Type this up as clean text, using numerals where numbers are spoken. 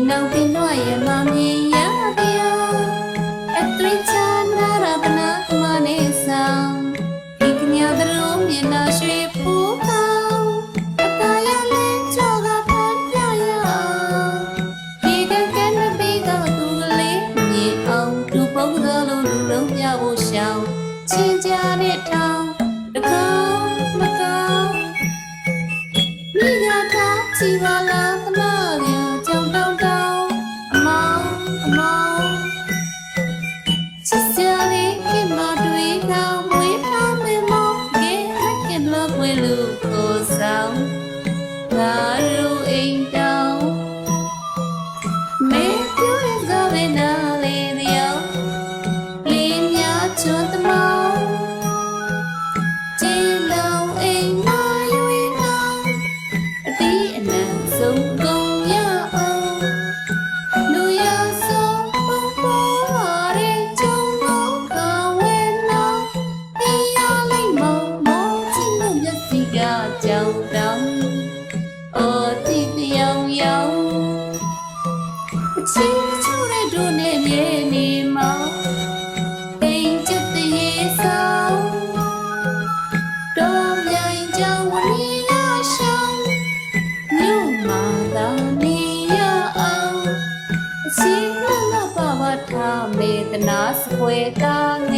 နောက်ပင်တော့ရမမြင်ရတရားအသွေးချနာရပနာမနေဆောင်ဒီကညာတို့မျက်နှာရွှေဖူးကောင်းအတားရလဲကြောကဖန်ပြရဒီကကနဘေးကသူကလေးမြင်အောင်သူပုံစံလုံးလူလုံးပြဖို့ရှောင်းချင်းကြတဲ့ထောင်တကောင်းမကောင်းမိကတာချီပါလားသနာပြန်ကြောင်တောင်းတောင်းအမောင်းအမောင်းချစ်စရာလေးခင်မတွေ့ကောင်းမွေးထားမယ်မောင်းကဲကဲလောကွယ်လူကိုဆောင်ငါတို့အိမ်တောင်းမေပြောရကပဲနာလေတရားလေးများချွတ်သမောင်းကျေလုံးအိမ်မာရွေးနောင်အတီးအနံဆုံးကုန်ရအောင်လူရဆုံးပုံပေါ်ပါတဲ့ကျုံတော့ကဝဲနောင်တရားလိုက်မောင်းမောင်းချစ်လို့မျက်စိကကြောင်တောင်းအော်တီတယောင်ယောင်အချီးချူတဲ့တို့နဲ့မြေနေမောင်းအိမ်ချစ်တဲ့ရေဆောင်တော်မြိုင်ကြောင်ဝနီလာရှောင်းမြို့မှာသာနေရအောင်အစီမလပဝထားမေတနာစပွဲကားင